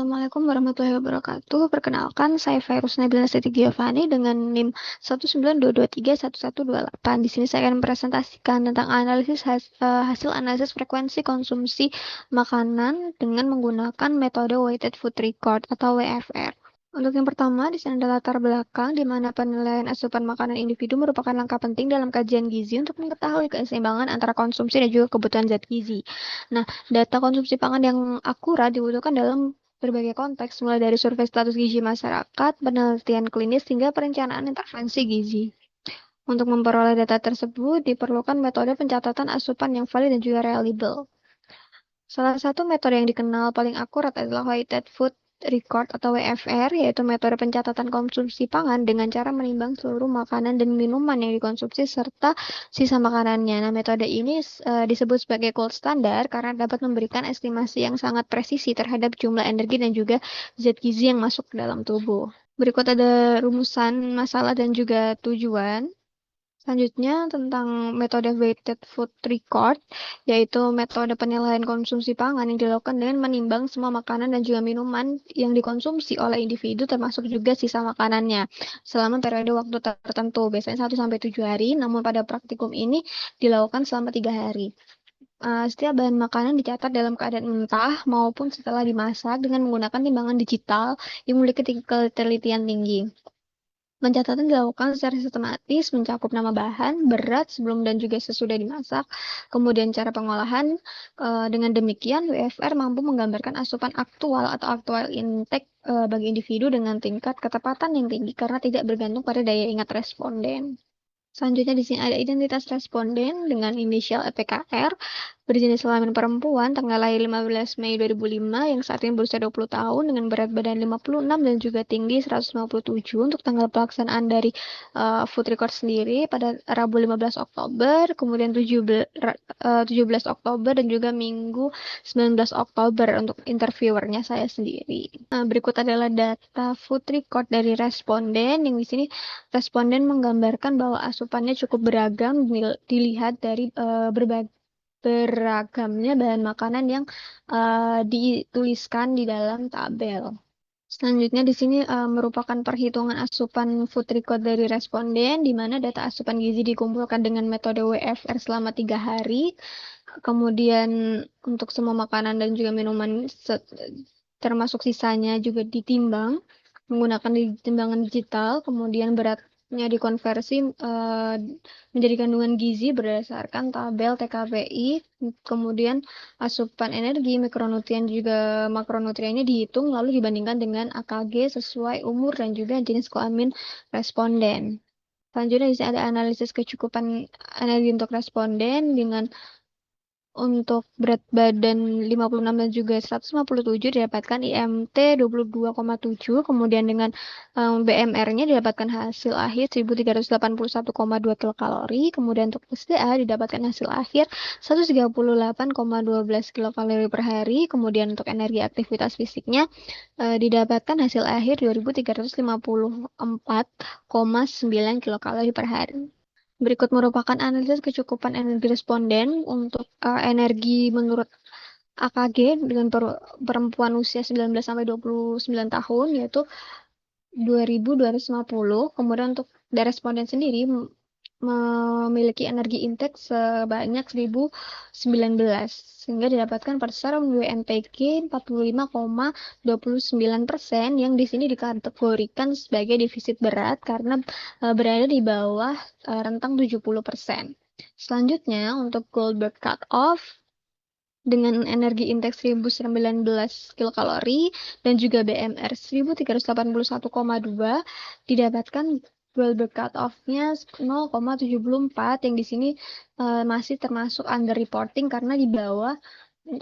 Assalamualaikum warahmatullahi wabarakatuh. Perkenalkan, saya Virus Nabila Siti Giovanni dengan NIM 192231128. Di sini saya akan mempresentasikan tentang hasil analisis frekuensi konsumsi makanan dengan menggunakan metode Weighted Food Record atau WFR. Untuk yang pertama, di sini ada latar belakang di mana penilaian asupan makanan individu merupakan langkah penting dalam kajian gizi untuk mengetahui keseimbangan antara konsumsi dan juga kebutuhan zat gizi. Nah, data konsumsi pangan yang akurat dibutuhkan dalam berbagai konteks, mulai dari survei status gizi masyarakat, penelitian klinis, hingga perencanaan intervensi gizi. Untuk memperoleh data tersebut, diperlukan metode pencatatan asupan yang valid dan juga reliable. Salah satu metode yang dikenal paling akurat adalah Weighted Food Record atau WFR, yaitu metode pencatatan konsumsi pangan dengan cara menimbang seluruh makanan dan minuman yang dikonsumsi serta sisa makanannya. Nah, metode ini disebut sebagai gold standard karena dapat memberikan estimasi yang sangat presisi terhadap jumlah energi dan juga zat gizi yang masuk ke dalam tubuh. Berikut ada rumusan masalah dan juga tujuan. Selanjutnya tentang metode Weighted Food Record, yaitu metode penilaian konsumsi pangan yang dilakukan dengan menimbang semua makanan dan juga minuman yang dikonsumsi oleh individu termasuk juga sisa makanannya selama periode waktu tertentu, biasanya 1-7 hari, namun pada praktikum ini dilakukan selama 3 hari. Setiap bahan makanan dicatat dalam keadaan mentah maupun setelah dimasak dengan menggunakan timbangan digital yang memiliki tingkat ketelitian tinggi. Pencatatan dilakukan secara sistematis, mencakup nama bahan, berat sebelum dan juga sesudah dimasak, kemudian cara pengolahan. Dengan demikian, WFR mampu menggambarkan asupan aktual atau aktual intake bagi individu dengan tingkat ketepatan yang tinggi karena tidak bergantung pada daya ingat responden. Selanjutnya di sini ada identitas responden dengan inisial EPKR, berjenis kelamin perempuan, tanggal lahir 15 Mei 2005, yang saat ini berusia 20 tahun dengan berat badan 56 dan juga tinggi 157. Untuk tanggal pelaksanaan dari food record sendiri pada Rabu 15 Oktober, kemudian 17 Oktober dan juga Minggu 19 Oktober untuk interviewernya saya sendiri. Berikut adalah data food record dari responden yang di sini responden menggambarkan bahwa asupannya cukup beragam dilihat dari beragamnya bahan makanan yang dituliskan di dalam tabel. Selanjutnya di sini merupakan perhitungan asupan food record dari responden, di mana data asupan gizi dikumpulkan dengan metode WFR selama 3 hari. Kemudian untuk semua makanan dan juga minuman termasuk sisanya juga ditimbang menggunakan timbangan digital, kemudian beratnya dikonversi menjadi kandungan gizi berdasarkan tabel TKPI, kemudian asupan energi, mikronutrien juga makronutriennya dihitung lalu dibandingkan dengan AKG sesuai umur dan juga jenis kelamin responden. Selanjutnya di sini ada analisis kecukupan energi untuk responden dengan untuk berat badan 56 dan juga 157 didapatkan IMT 22,7, kemudian dengan BMR-nya didapatkan hasil akhir 1381,2 kilokalori, kemudian untuk SDA didapatkan hasil akhir 138,12 kilokalori per hari, kemudian untuk energi aktivitas fisiknya didapatkan hasil akhir 2354,9 kilokalori per hari. Berikut merupakan analisis kecukupan energi responden untuk energi menurut AKG dengan perempuan usia 19 sampai 29 tahun yaitu 2250. Kemudian untuk dari responden sendiri memiliki energi intake sebanyak 1019 sehingga didapatkan perseroan WNPG 45,29% yang di sini dikategorikan sebagai defisit berat karena berada di bawah rentang 70%. Selanjutnya untuk Goldberg cutoff dengan energi indeks 1019 kilokalori dan juga BMR 1381,2 didapatkan Goldberg cutoff-nya 0,74 yang di sini masih termasuk under reporting karena di bawah 1,1.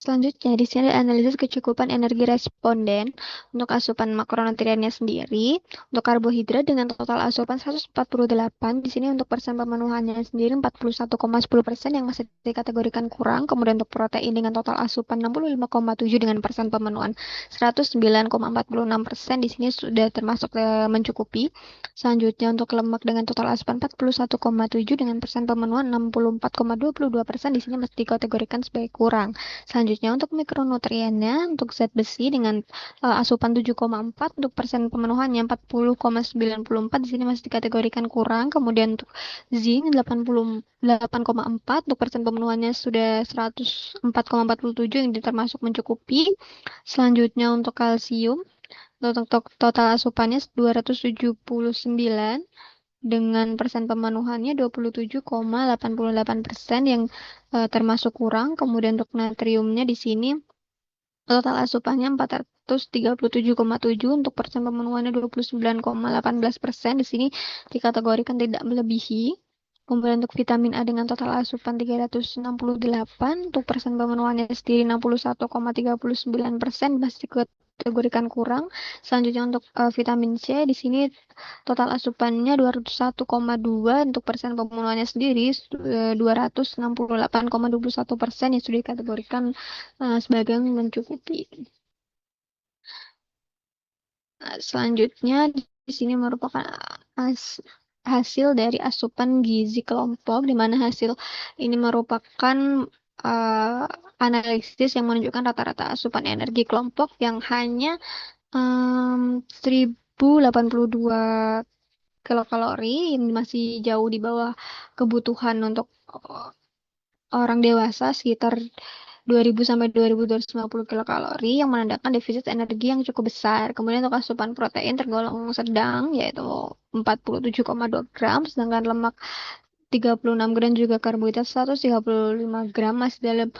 Selanjutnya, di sini ada analisis kecukupan energi responden untuk asupan makronutriennya sendiri. Untuk karbohidrat dengan total asupan 148, di sini untuk persen pemenuhannya sendiri 41,10% yang masih dikategorikan kurang. Kemudian untuk protein dengan total asupan 65,7 dengan persen pemenuhan 109,46%, di sini sudah termasuk mencukupi. Selanjutnya untuk lemak dengan total asupan 41,7 dengan persen pemenuhan 64,22%, di sini masih dikategorikan sebagai kurang. Selanjutnya Selanjutnya untuk mikronutriennya, untuk zat besi dengan asupan 7,4 untuk persen pemenuhannya 40,94 di sini masih dikategorikan kurang. Kemudian untuk zinc 88,4 untuk persen pemenuhannya sudah 104,47 yang termasuk mencukupi. Selanjutnya untuk kalsium untuk total asupannya 279 dengan persen pemenuhannya 27,88% yang termasuk kurang. Kemudian untuk natriumnya di sini total asupannya 437,7 untuk persen pemenuhannya 29,18%. Di sini dikategorikan tidak melebihi. Kemudian untuk vitamin A dengan total asupan 368 untuk persen pemenuhannya sendiri 61,39% masih dikategorikan kurang. Selanjutnya untuk vitamin C di sini total asupannya 201,2 untuk persen pemenuhannya sendiri 268,21% yang sudah dikategorikan sebagai mencukupi. Selanjutnya di sini merupakan hasil dari asupan gizi kelompok, di mana hasil ini merupakan uh, analisis yang menunjukkan rata-rata asupan energi kelompok yang hanya 1082 kilokalori, yang masih jauh di bawah kebutuhan untuk orang dewasa sekitar 2000 sampai 2250 kilokalori yang menandakan defisit energi yang cukup besar. Kemudian untuk asupan protein tergolong sedang yaitu 47,2 gram, sedangkan lemak 36 gram juga karbohidrat 135 gram masih dalam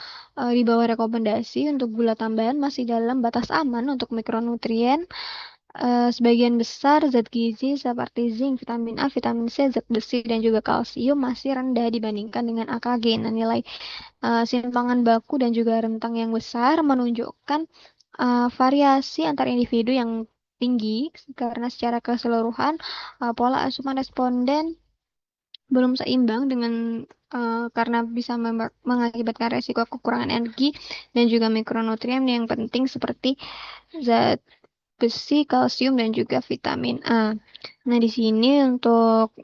di bawah rekomendasi. Untuk gula tambahan masih dalam batas aman. Untuk mikronutrien sebagian besar zat gizi seperti zinc, vitamin A, vitamin C, zat besi dan juga kalsium masih rendah dibandingkan dengan AKG. Nah, nilai simpangan baku dan juga rentang yang besar menunjukkan variasi antar individu yang tinggi karena secara keseluruhan pola asupan responden belum seimbang dengan karena bisa mengakibatkan resiko kekurangan energi dan juga mikronutrien yang penting seperti zat besi, kalsium dan juga vitamin A. Nah, di sini untuk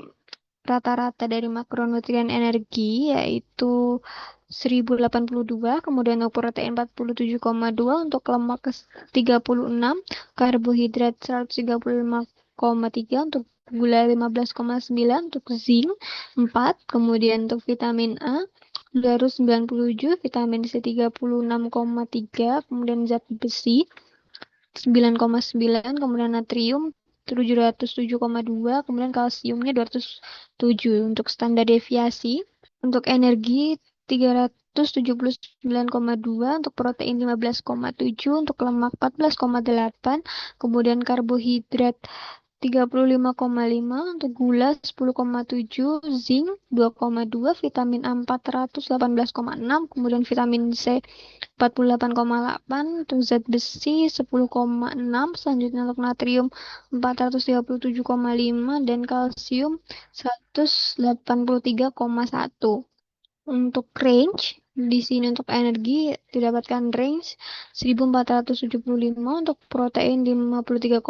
rata-rata dari makronutrien energi yaitu 1082, kemudian untuk protein 47,2, untuk lemak 36, karbohidrat 135,3, untuk gula 15,9, untuk zinc 4, kemudian untuk vitamin A 297, vitamin C 36,3, kemudian zat besi 9,9, kemudian natrium 707,2, kemudian kalsiumnya 207. Untuk standar deviasi, untuk energi 379,2, untuk protein 15,7, untuk lemak 14,8, kemudian karbohidrat 35,5, untuk gula 10,7, zinc 2,2, vitamin A 418,6, kemudian vitamin C 48,8, untuk zat besi 10,6, selanjutnya untuk natrium 437,5 dan kalsium 183,1. Untuk range di sini untuk energi didapatkan range 1475, untuk protein 53,1,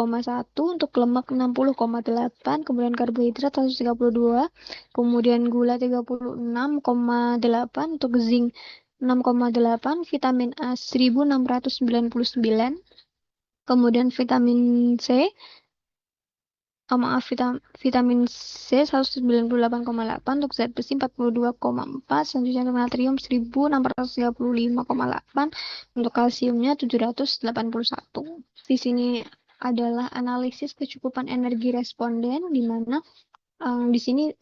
untuk lemak 60,8, kemudian karbohidrat 132, kemudian gula 36,8, untuk zinc 6,8, vitamin A 1699, kemudian vitamin C vitamin C 198,8, untuk zat besi 42,4, selanjutnya untuk natrium 1635,8, untuk kalsiumnya 781. Di sini adalah analisis kecukupan energi responden, di mana di sini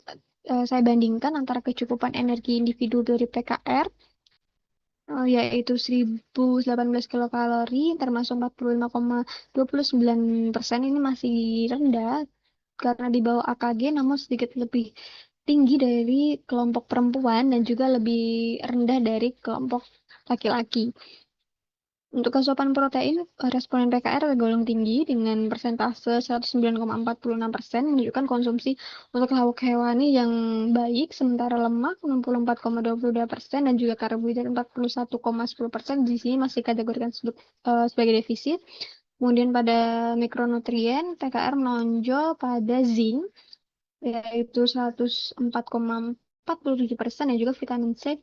saya bandingkan antara kecukupan energi individu dari PKR yaitu 1018 kilokalori termasuk 45,29%. Ini masih rendah karena di bawah AKG, namun sedikit lebih tinggi dari kelompok perempuan dan juga lebih rendah dari kelompok laki-laki. Untuk asupan protein, responden PKR tergolong tinggi dengan persentase 109,46%, menunjukkan konsumsi untuk lauk hewani yang baik, sementara lemak 64,22% dan juga karbohidrat 41,10% di sini masih kategorikan sebagai defisit. Kemudian pada mikronutrien, PKR menonjol pada zinc, yaitu 104,47% dan juga vitamin C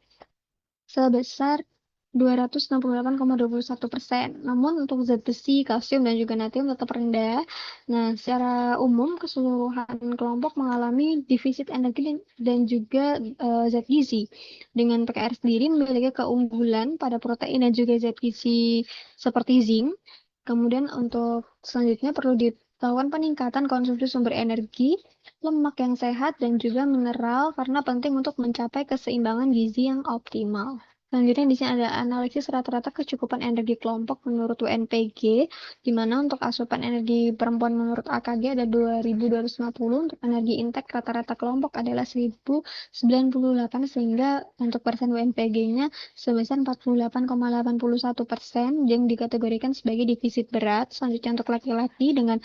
sebesar 268,21%. Namun untuk zat besi, kalsium, dan juga natrium tetap rendah. Nah, secara umum keseluruhan kelompok mengalami defisit energi dan juga zat gizi. Dengan PKR sendiri memiliki keunggulan pada protein dan juga zat gizi seperti zinc. Kemudian untuk selanjutnya perlu dilakukan peningkatan konsumsi sumber energi, lemak yang sehat, dan juga mineral karena penting untuk mencapai keseimbangan gizi yang optimal. Selanjutnya di sini ada analisis rata-rata kecukupan energi kelompok menurut UNPG, di mana untuk asupan energi perempuan menurut AKG ada 2.250, untuk energi intek rata-rata kelompok adalah 1.098, sehingga untuk persen UNPG-nya sebesar 48,81% yang dikategorikan sebagai defisit berat. Selanjutnya untuk laki-laki dengan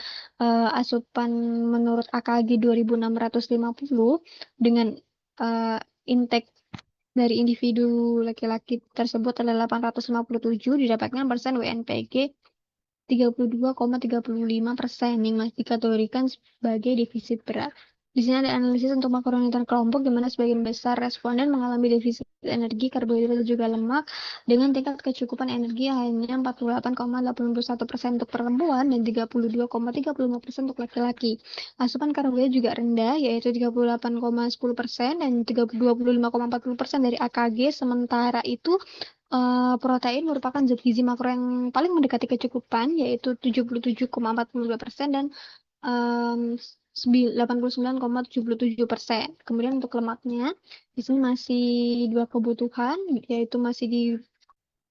asupan menurut AKG 2.650 dengan uh, intake dari individu laki-laki tersebut adalah 857, didapatkan persen WNPG 32,35% yang masih dikategorikan sebagai defisit berat. Di sini ada analisis untuk makronutrien kelompok, di mana sebagian besar responden mengalami defisit energi, karbohidrat, dan juga lemak, dengan tingkat kecukupan energi hanya 48,81% untuk perempuan dan 32,35% untuk laki-laki. Asupan karbohidrat juga rendah, yaitu 38,10% dan 25,40% dari AKG, sementara itu protein merupakan zat gizi makro yang paling mendekati kecukupan, yaitu 77,42% dan 89,77%. Kemudian untuk lemaknya, di sini masih dua kebutuhan, yaitu masih di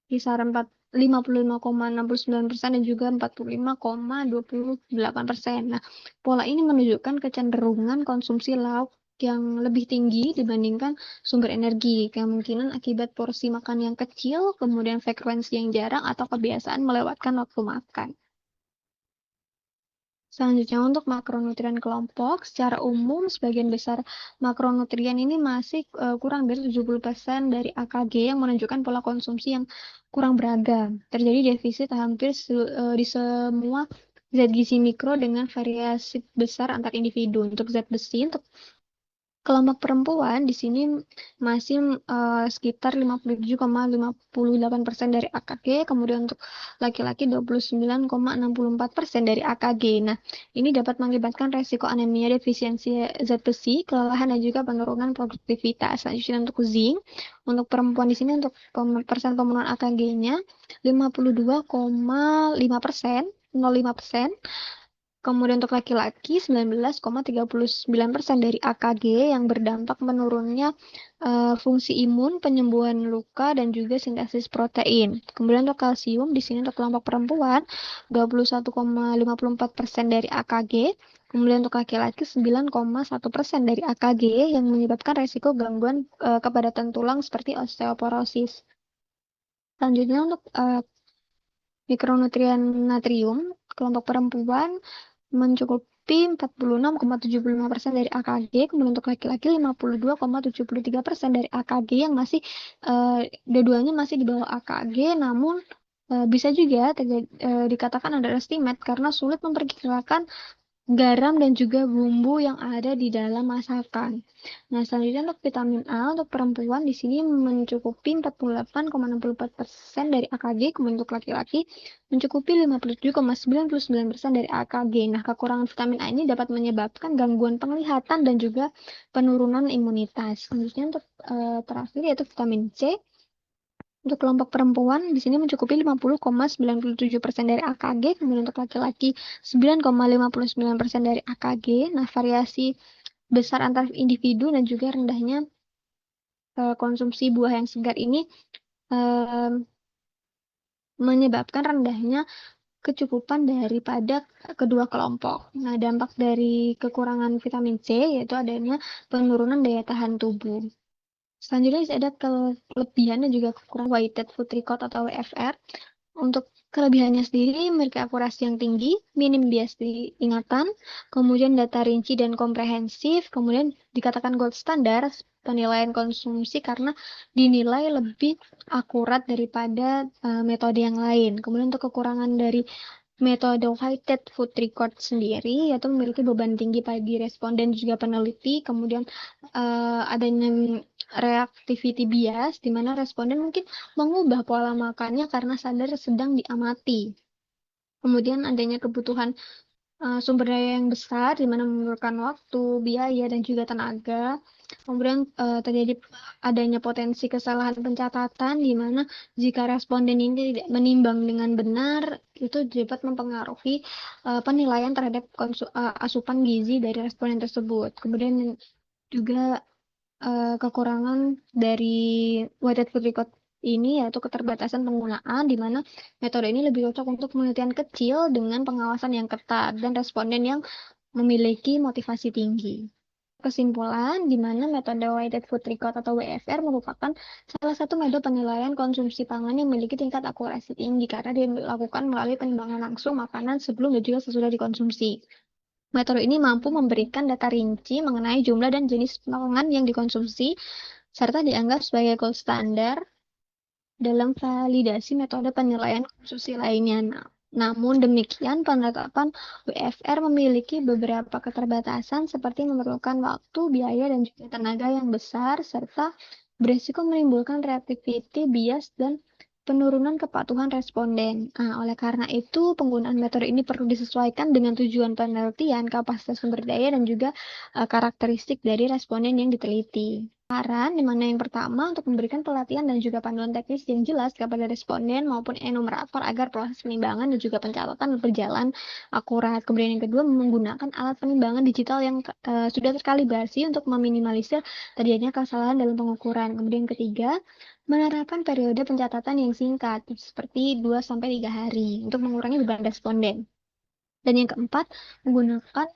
kisaran 55,69% dan juga 45,28%. Nah, pola ini menunjukkan kecenderungan konsumsi lauk yang lebih tinggi dibandingkan sumber energi, kemungkinan akibat porsi makan yang kecil, kemudian frekuensi yang jarang, atau kebiasaan melewatkan waktu makan. Selanjutnya untuk makronutrien kelompok, secara umum sebagian besar makronutrien ini masih kurang dari 70% dari AKG, yang menunjukkan pola konsumsi yang kurang beragam. Terjadi defisit hampir di semua zat gizi mikro dengan variasi besar antar individu. Untuk zat besi, untuk kelompok perempuan di sini masih sekitar 57,58% dari AKG, kemudian untuk laki-laki 29,64% dari AKG. Nah, ini dapat mengakibatkan resiko anemia, defisiensi zat besi, kelelahan, dan juga penurunan produktivitas. Selanjutnya untuk zinc, untuk perempuan di sini untuk persen pemenuhan AKG-nya 52,5%, 0,5%. Kemudian untuk laki-laki 19,39% dari AKG, yang berdampak menurunnya fungsi imun, penyembuhan luka, dan juga sintesis protein. Kemudian untuk kalsium di sini untuk kelompok perempuan 21,54% dari AKG. Kemudian untuk laki-laki 9,1% dari AKG, yang menyebabkan resiko gangguan kepadatan tulang seperti osteoporosis. Selanjutnya untuk mikronutrien natrium, kelompok perempuan mencukupi 46,75% dari AKG, kemudian untuk laki-laki 52,73% dari AKG, yang masih dua-duanya masih di bawah AKG, namun bisa juga dikatakan underestimate karena sulit memperkirakan garam dan juga bumbu yang ada di dalam masakan. Nah, selanjutnya untuk vitamin A untuk perempuan di sini mencukupi 48,64% dari AKG, kemudian untuk laki-laki mencukupi 57,99% dari AKG. Nah, kekurangan vitamin A ini dapat menyebabkan gangguan penglihatan dan juga penurunan imunitas. Selanjutnya untuk terakhir yaitu vitamin C. Untuk kelompok perempuan di sini mencukupi 50,97% dari AKG, kemudian untuk laki-laki 9,59% dari AKG. Nah, variasi besar antar individu dan juga rendahnya konsumsi buah yang segar ini menyebabkan rendahnya kecukupan daripada kedua kelompok. Nah, dampak dari kekurangan vitamin C yaitu adanya penurunan daya tahan tubuh. Selanjutnya ada kelebihan dan juga kekurangan weighted food record atau WFR. Untuk kelebihannya sendiri memiliki akurasi yang tinggi, minim bias diingatan, kemudian data rinci dan komprehensif, kemudian dikatakan gold standar penilaian konsumsi karena dinilai lebih akurat daripada metode yang lain. Kemudian untuk kekurangan dari metode weighted food record sendiri, yaitu memiliki beban tinggi bagi responden juga peneliti, kemudian adanya reactivity bias, di mana responden mungkin mengubah pola makannya karena sadar sedang diamati. Kemudian adanya kebutuhan sumber daya yang besar, di mana memerlukan waktu, biaya, dan juga tenaga. Kemudian terjadi adanya potensi kesalahan pencatatan, di mana jika responden ini tidak menimbang dengan benar, itu dapat mempengaruhi penilaian terhadap asupan gizi dari responden tersebut. Kemudian juga kekurangan dari weighted food record ini yaitu keterbatasan penggunaan, di mana metode ini lebih cocok untuk penelitian kecil dengan pengawasan yang ketat dan responden yang memiliki motivasi tinggi. Kesimpulan, di mana metode weighted food record atau WFR merupakan salah satu metode penilaian konsumsi pangan yang memiliki tingkat akurasi tinggi karena dilakukan melalui penimbangan langsung makanan sebelum dan juga sesudah dikonsumsi. Metode ini mampu memberikan data rinci mengenai jumlah dan jenis pangan yang dikonsumsi, serta dianggap sebagai gold standar dalam validasi metode penilaian konsumsi lainnya. Namun demikian, penerapan WFR memiliki beberapa keterbatasan seperti memerlukan waktu, biaya, dan juga tenaga yang besar, serta beresiko menimbulkan reactivity bias dan penurunan kepatuhan responden. Nah, oleh karena itu, penggunaan metode ini perlu disesuaikan dengan tujuan penelitian, kapasitas sumber daya, dan juga karakteristik dari responden yang diteliti. Saran, di mana yang pertama untuk memberikan pelatihan dan juga panduan teknis yang jelas kepada responden maupun enumerator agar proses penimbangan dan juga pencatatan berjalan akurat. Kemudian yang kedua, menggunakan alat penimbangan digital yang sudah terkalibrasi untuk meminimalisir terjadinya kesalahan dalam pengukuran. Kemudian yang ketiga, menerapkan periode pencatatan yang singkat, seperti 2-3 hari, untuk mengurangi beban responden. Dan yang keempat, menggunakan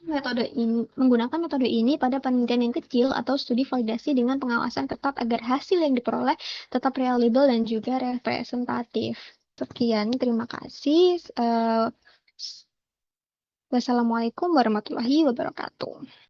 metode ini pada penelitian yang kecil atau studi validasi dengan pengawasan ketat agar hasil yang diperoleh tetap reliable dan juga representatif. Sekian, terima kasih. Wassalamualaikum warahmatullahi wabarakatuh.